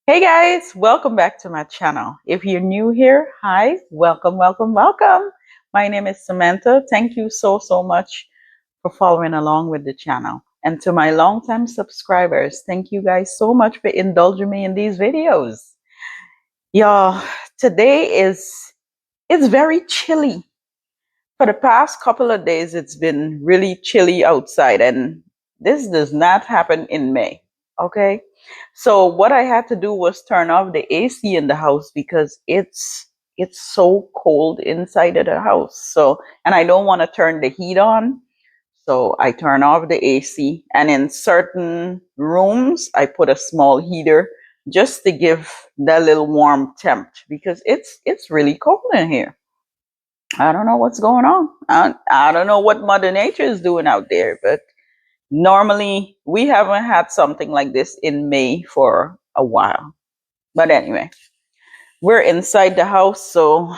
Hey guys, welcome back to my channel. If you're new here, hi, welcome. My name is Samantha. Thank you so much for following along with the channel. And to my longtime subscribers, thank you guys so much for indulging me in these videos. Y'all, today it's very chilly. For the past couple of days, it's been really chilly outside, and this does not happen in May. Okay. So what I had to do was turn off the AC in the house because it's so cold inside of the house. So, and I don't want to turn the heat on. So I turn off the AC, and in certain rooms I put a small heater just to give that little warm temp because it's really cold in here. I don't know what's going on. I don't know what Mother Nature is doing out there, but normally we haven't had something like this in May for a while. But anyway, we're inside the house, so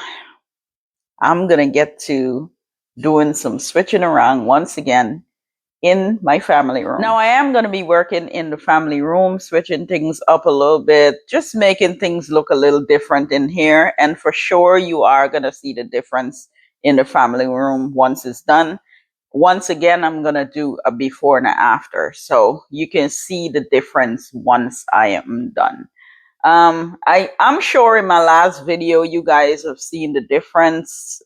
I'm going to get to doing some switching around once again in my family room. Now, I am going to be working in the family room, switching things up a little bit, just making things look a little different in here. And for sure, you are going to see the difference in the family room once it's done. Once again, I'm going to do a before and a after. So you can see the difference once I am done. I'm sure in my last video, you guys have seen the difference.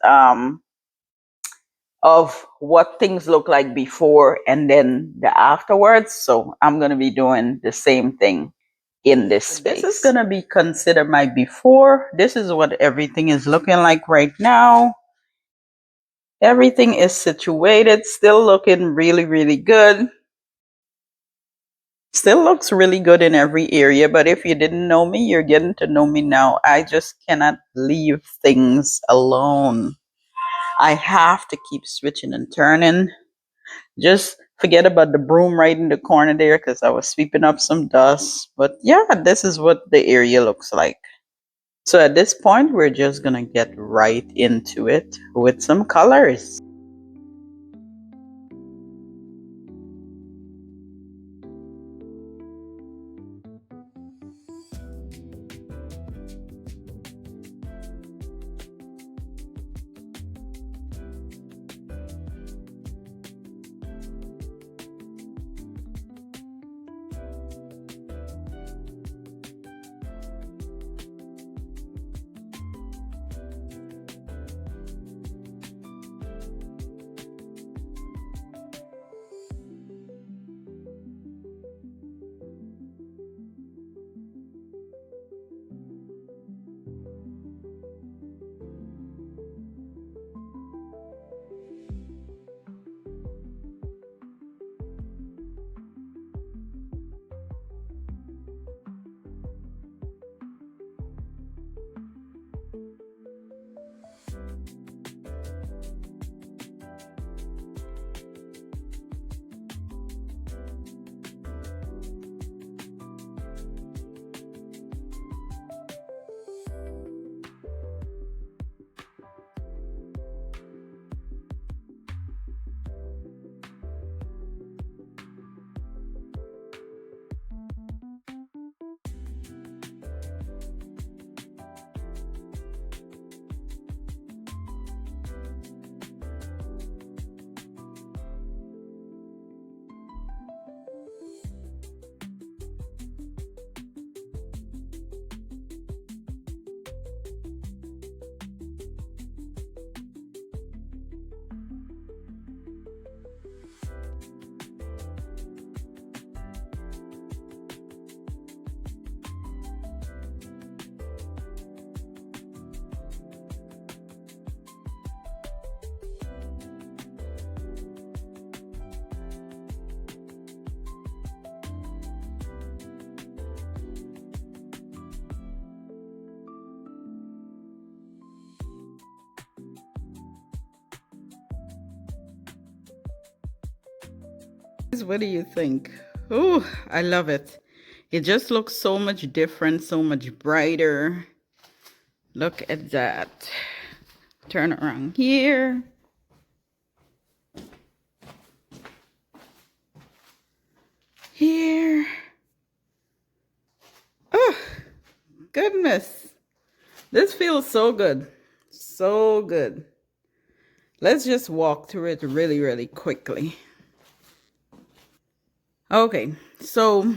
Of what things look like before and then the afterwards. So I'm going to be doing the same thing in this space. This is going to be considered my before. This is what everything is looking like right now. Everything is situated, still looking really good. Still looks really good in every area, but if you didn't know me, you're getting to know me now. I just cannot leave things alone. I have to keep switching and turning. Just forget about the broom right in the corner there because I was sweeping up some dust. But yeah, this is what the area looks like. So at this point, we're just going to get right into it with some colors. What do you think? Oh, I love it. It just looks so much different, so much brighter. Look at that. Turn around here. Here. Oh, Goodness. This feels so good. So good. Let's just walk through it really, really quickly. Okay, so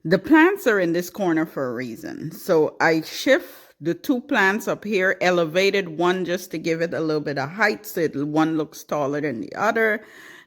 the plants are in this corner for a reason. So I shift the two plants up here, elevated one just to give it a little bit of height so one looks taller than the other,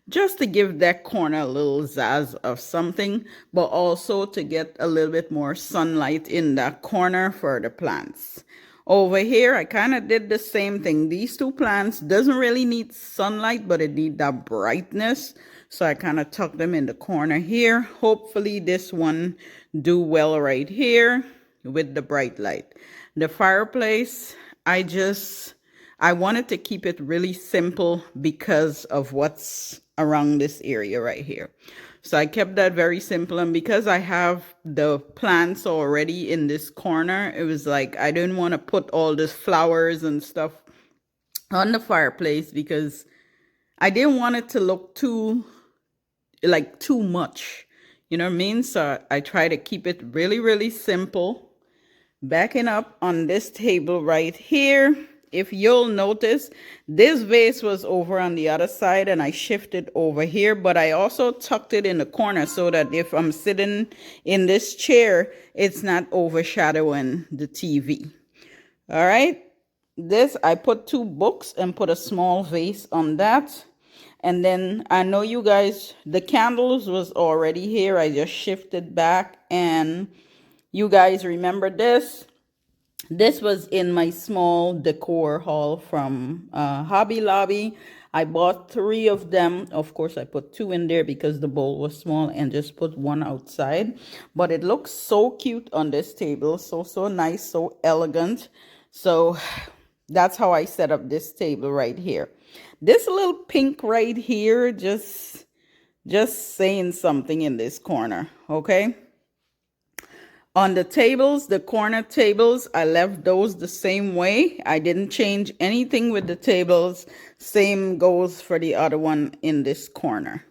just to give that corner a little zazz of something, but also to get a little bit more sunlight in that corner for the plants. Over here, I kind of did the same thing. These two plants doesn't really need sunlight, but it need that brightness. So I kind of tuck them in the corner here. Hopefully this one do well right here with the bright light. The fireplace, I wanted to keep it really simple because of what's around this area right here. So I kept that very simple, and because I have the plants already in this corner, it was like I didn't want to put all this flowers and stuff on the fireplace because I didn't want it to look too much. You know what I mean? So I try to keep it really, really simple. Backing up on this table right here, if you'll notice, this vase was over on the other side and I shifted over here, but I also tucked it in the corner so that if I'm sitting in this chair, it's not overshadowing the TV. All right. This, I put two books and put a small vase on that. And then I know you guys, the candles was already here. I just shifted back, and you guys remember this. This was in my small decor haul from Hobby Lobby. I bought 3 of them. Of course, I put 2 in there because the bowl was small and just put 1 outside. But it looks so cute on this table. So nice, so elegant. So that's how I set up this table right here. This little pink right here, just saying something in this corner, okay? On the tables, the corner tables, I left those the same way. I didn't change anything with the tables. Same goes for the other one in this corner.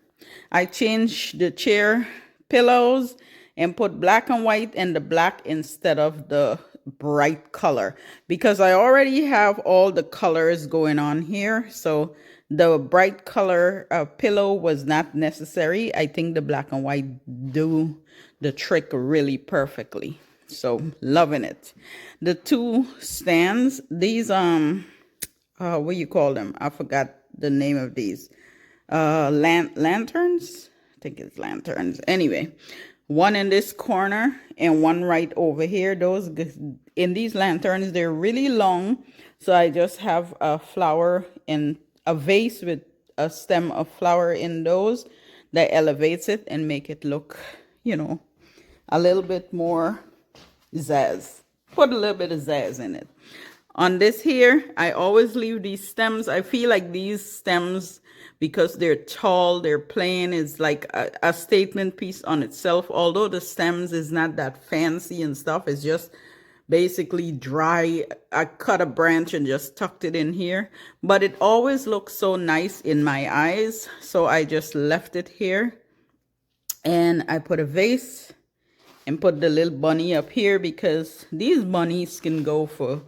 I changed the chair pillows and put black and white and the black instead of the bright color because I already have all the colors going on here. So the bright color pillow was not necessary. I think the black and white do the trick really perfectly. So loving it. The 2 stands, these what you call them? I forgot the name of these. Lanterns? I think it's lanterns. Anyway, one in this corner and one right over here. Those in these lanterns, they're really long. So I just have a flower in a vase with a stem of flower in those that elevates it and make it look, you know, a little bit more zazz. Put a little bit of zazz in it. On this here, I always leave these stems. I feel like these stems, because they're tall, they're plain, is like a statement piece on itself. Although the stems is not that fancy and stuff, it's just basically dry. I cut a branch and just tucked it in here. But it always looks so nice in my eyes. So I just left it here. And I put a vase and put the little bunny up here because these bunnies can go for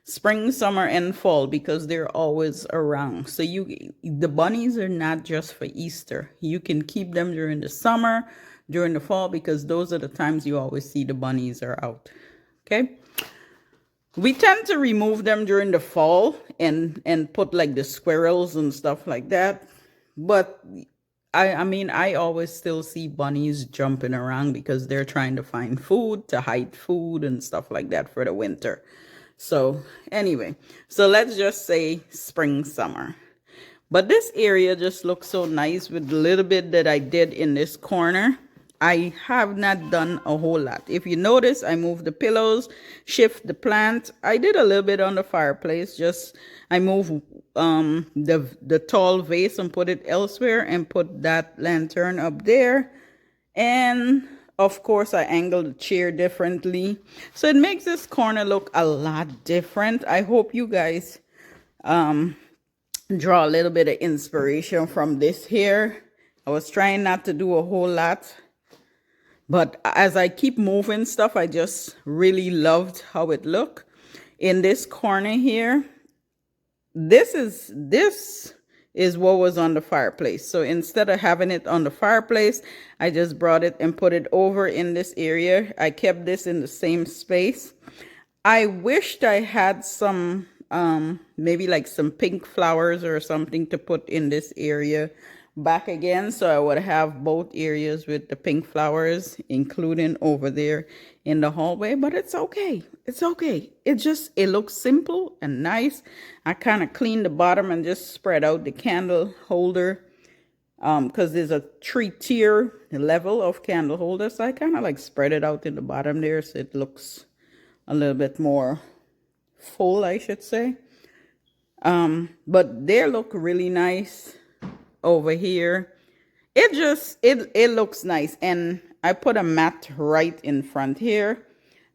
spring, summer, and fall because they're always around. So the bunnies are not just for Easter. You can keep them during the summer, during the fall, because those are the times you always see the bunnies are out. Okay. We tend to remove them during the fall and put like the squirrels and stuff like that. But I mean, I always still see bunnies jumping around because they're trying to find food, to hide food and stuff like that for the winter. So anyway, so let's just say spring, summer. But this area just looks so nice with the little bit that I did in this corner. I have not done a whole lot. If you notice, I moved the pillows, shift the plant. I did a little bit on the fireplace. Just I moved the tall vase and put it elsewhere and put that lantern up there. And of course, I angled the chair differently. So it makes this corner look a lot different. I hope you guys draw a little bit of inspiration from this here. I was trying not to do a whole lot But as I keep moving stuff, I just really loved how it looked. In this corner here, this is what was on the fireplace. So instead of having it on the fireplace, I just brought it and put it over in this area. I kept this in the same space. I wished I had some maybe like some pink flowers or something to put in this area back again, so I would have both areas with the pink flowers, including over there in the hallway. But it's okay, it's okay. It looks simple and nice. I kind of cleaned the bottom and just spread out the candle holder, because there's a 3-tier level of candle holders, so I kind of like spread it out in the bottom there, so it looks a little bit more full, I should say. But they look really nice over here. It looks nice. And I put a mat right in front here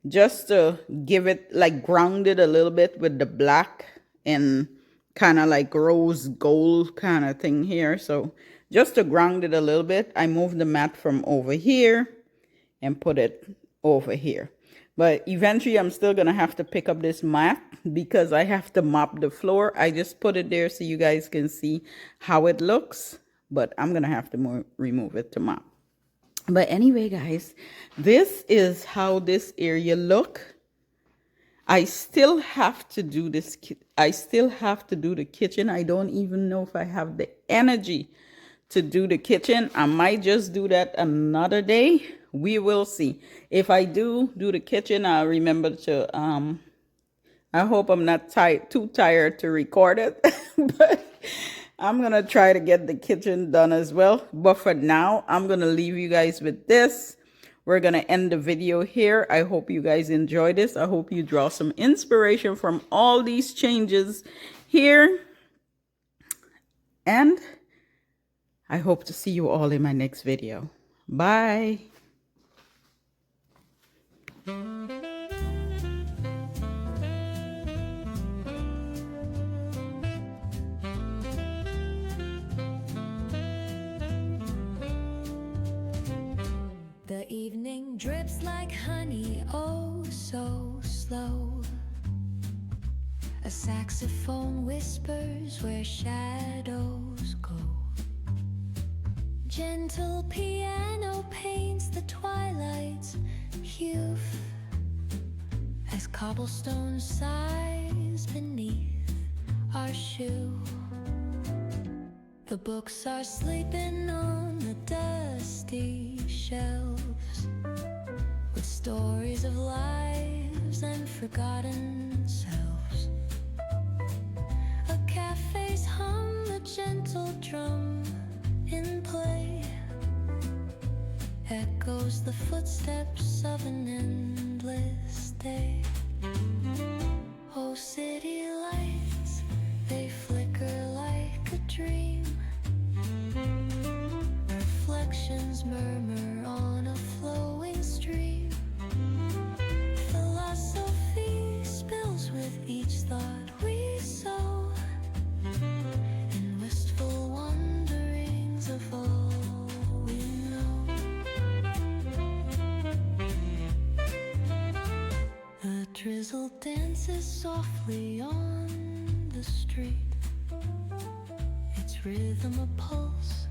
just to give it like grounded a little bit with the black and kind of like rose gold kind of thing here. So just to ground it a little bit, I moved the mat from over here and put it over here. But eventually I'm still going to have to pick up this mat because I have to mop the floor. I just put it there so you guys can see how it looks. But I'm going to have to remove it to mop. But anyway, guys, this is how this area look. I still have to do this. I still have to do the kitchen. I don't even know if I have the energy to do the kitchen. I might just do that another day. We will see. If I do the kitchen, I'll remember to I hope I'm not too tired to record it. But I'm gonna try to get the kitchen done as well. But for now, I'm gonna leave you guys with this. We're gonna end the video here. I hope you guys enjoy this. I hope you draw some inspiration from all these changes here. And I hope to see you all in my next video. Bye. The evening drips like honey, oh so slow. A saxophone whispers where shadows go. Gentle piano paints the twilight's hue as cobblestone sighs beneath our shoe. The books are sleeping on the dusty shelves with stories of lives and forgotten selves. A cafe's hum, a gentle drum in play echoes the footsteps of an endless day. Oh, city lights, they flicker like a dream. Reflections murmur on a flowing stream. Philosophy spills with each thought we sow, and wistful wanderings of all we know. A drizzle dances softly on the street, its rhythm a pulse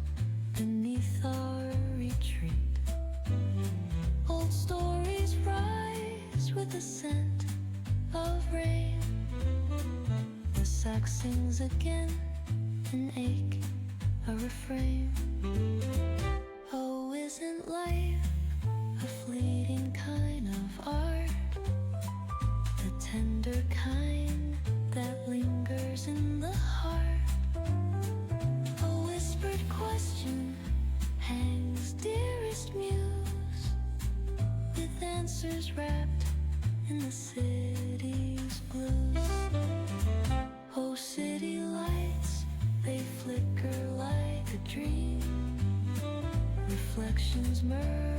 beneath our retreat. Old stories rise with the scent of rain. The sax sings again, an ache, a refrain. Oh, isn't life a fleeting kind of art? The tender kind that lingers in the heart. Question hangs dearest muse, with answers wrapped in the city's blues. Oh, city lights, they flicker like a dream. Reflections merge